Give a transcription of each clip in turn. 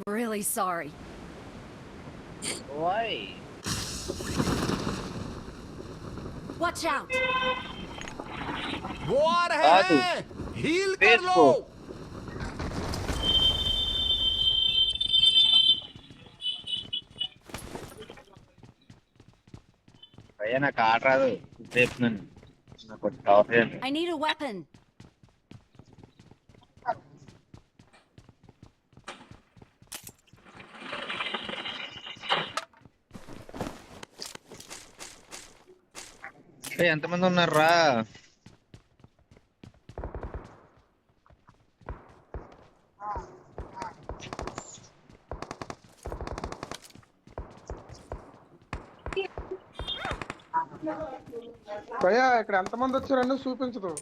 I'm really sorry. Why? Watch out! वो आ रहे साधु हैं हील कर फेस लो को भैया ना काट रहा तो देखना ना कुछ टॉप है I need a weapon. ఎంతమంది ఉన్నారా భయ్యా ఇక్కడ ఎంతమంది వచ్చారని చూపించదు.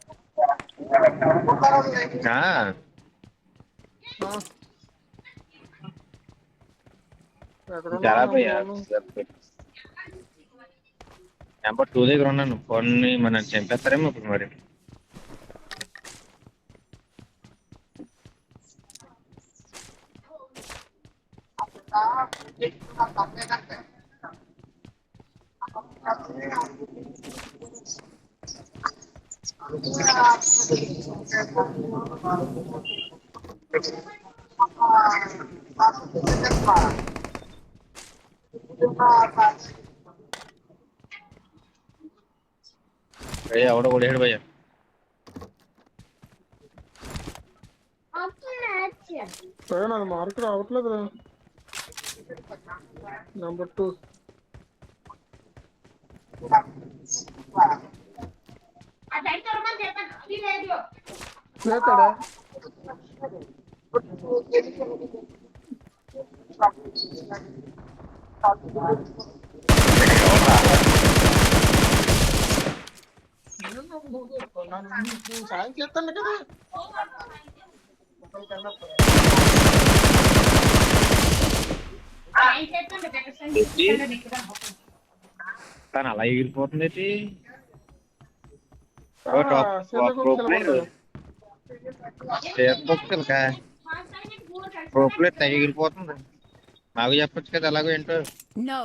చాలా భయ్యా నెంబర్ 2 దగ్గర ఉన్నాను ఫోన్ మన చంపేస్తారేమో ఇప్పుడు మరి భయ్యా ఎవడో కొడేడు భయ్యా భయ్యా నాది మార్క్ రావట్లేదు. నెంబర్ 2 లేతాడా సాయం చేస్తాను కదా. తను అలా ఎగిరిపోతుంది ప్రోప్లేట్ తెగ ఎగిరిపోతుంది నాకు చెప్పొచ్చు కదా ఎలాగో ఏంటో No.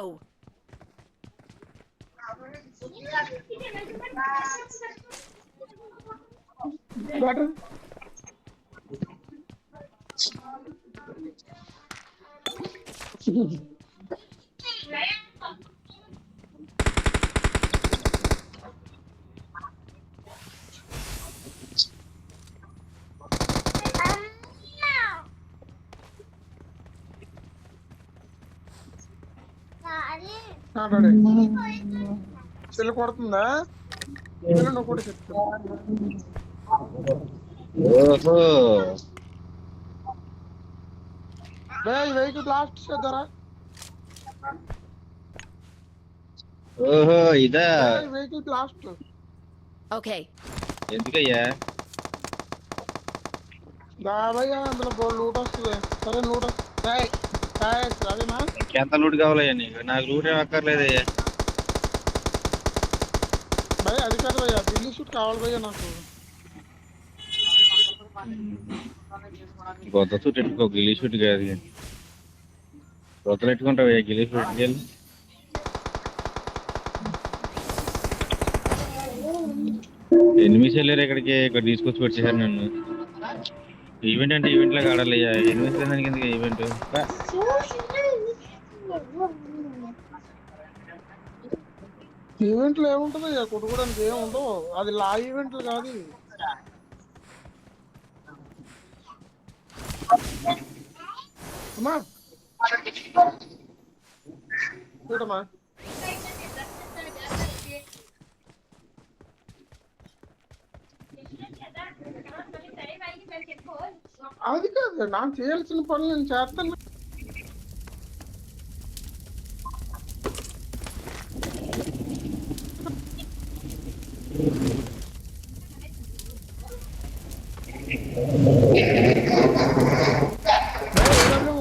చెల్లి కొడుతుందా నువ్వు కూడా చెప్తా. ఓహో వెహికల్ బ్లాస్ట్ చేద్దారా. ఓహో ఇదా వెహికల్ బ్లాస్ట్ Okay. ఎందుకయ్యా భయ్యా అందులో లూట్ వస్తుంది. సరే లూట్ అదేనా ఎంత లూట్ కావాలయ్యా నీకు నాకు లూట్ ఏం అక్కర్లేదయ్యా భయ్యా అది కాదు భయ్యా ఢిల్లీ షూట్ కావాలి భయ్యా నాకు. కొత్త సూట్ పెట్టుకో గిల్లీ షూట్ కాదు కొత్తలు పెట్టుకుంటావయ్యా గిల్లీ షూట్కి వెళ్ళి ఎనిమిస్ వెళ్ళారు ఇక్కడికి ఇక్కడ తీసుకొచ్చి వచ్చేసారు నన్ను. ఈవెంట్ అంటే ఈవెంట్ లాగా ఆడాలయ్యా ఎనిమిస్ దానికి ఎందుకు ఈవెంట్ ఈవెంట్లు ఏముంటుంది కొట్టుకోవడానికి ఏముండవు. అది లా ఈవెంట్లు కాదు. అమ్మా చూడమ్మా అది కాదు నాకు చేయాల్సిన పనులు నేను చేస్తాను.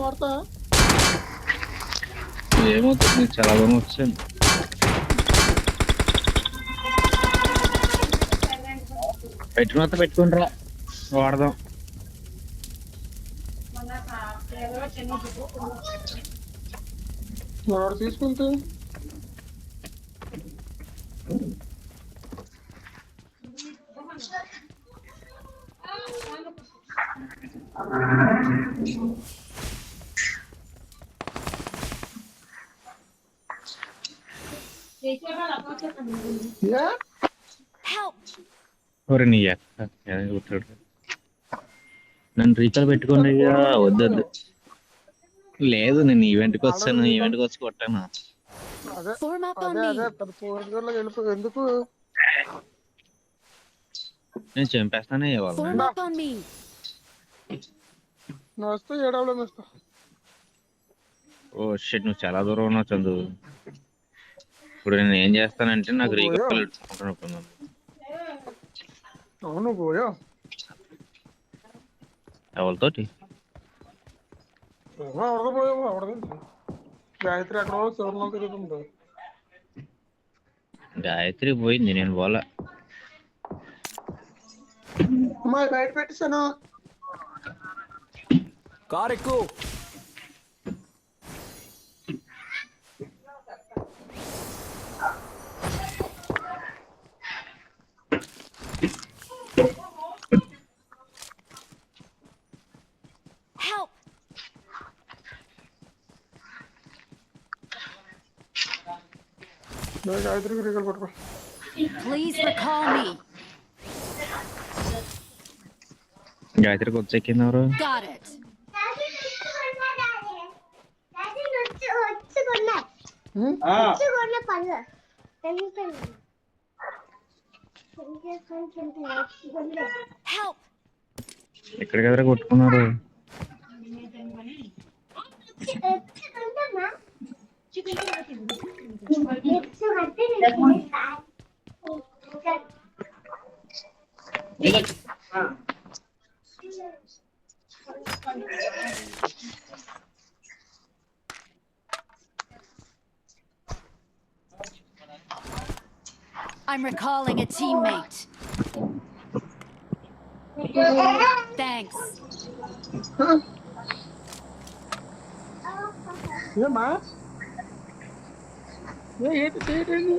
వాడతా ఏమవుతుంది చాలా బాగా వచ్చాను పెట్టుకున్న పెట్టుకుంటారా వాడదాం వాడు తీసుకుంటే యా Help! ఎవరు నీ అక్క కూర్చోడు నన్ను రీకాల్ పెట్టుకోండి అయ్యా వద్దొద్దు లేదు నేను ఈవెంట్కి వచ్చాను ఈవెంట్కి వచ్చి కొట్టాను అదే Form up on అదే me. అదే 4 వెళ్ళిపో ఎందుకు నేను చంపేస్తానే Form వాళ్ళని up on me. నువ్వు వస్తే ఏడవలో ఇస్తా. ఓ షిట్ నువ్వు చాలా దూరం ఉన్నావు చందు ఇప్పుడు నేను ఏం చేస్తానంటే నాకు రీకాల్ పెట్టుకుంటాను అవును పోయా ఎవరితోటి అవడదా పోయావు అవడదా గాయత్రి ఎక్కడో చివరిలో తిరుగుతుంది. గాయత్రి పోయింది నేను పోలా అమ్మా బయట పెట్టేశాను. కార్ ఎక్కు. Help! గాయత్రికి రీగలు పట్టుకో. Please recall me. గాయత్రికి వచ్చేకింది ఎవరు Got it. Help! ఎక్కడికి ఎదురు కొట్టుకున్నారు I'm recalling a teammate. Thanks. ఏమా ఏంటి చేయటండి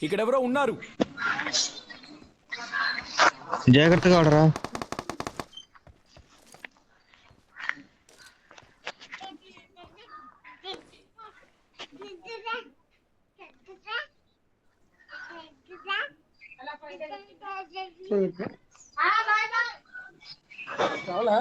ఇక్కడెవరో ఉన్నారు. జాగ్రత్తగా ఆడరా కావాలా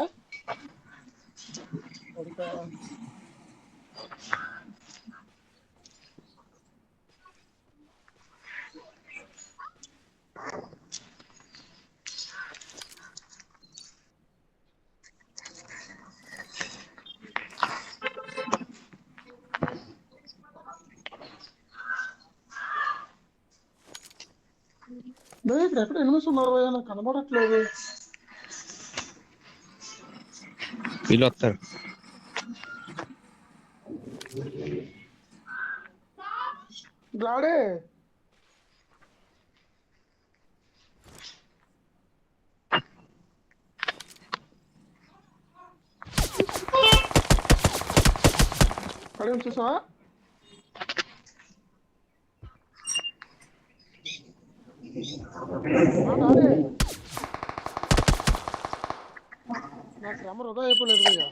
ఇక్కడ ఎక్కడ ఎనిమిది ఉన్నారు నాకు కనబడట్లేదు. వీళ్ళు వస్తారు గ్లాడే అక్కడ చూసావా నా శ్రమ వృధా అయిపోలేదు భయ్యా.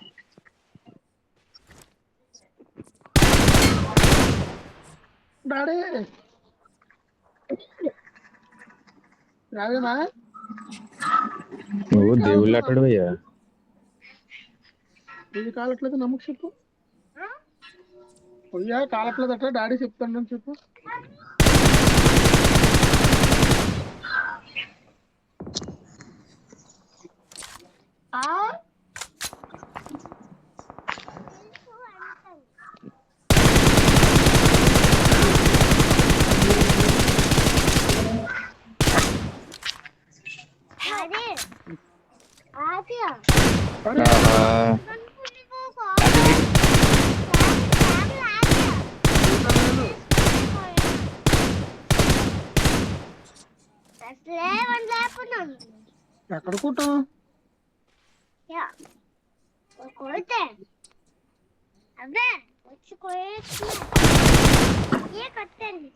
డాడీ రావేనా నువ్వు దేవుళ్ళు అట్టాడు అయ్యా ఇది కాలట్లేదు నమ్మకం చెప్పు. పొయ్యా కాలట్లేదట డాడీ చెప్తాడని చెప్పు. అరే ఎక్కడ కూటాం కొడితే అదే వచ్చి కొయ్య కట్టండి.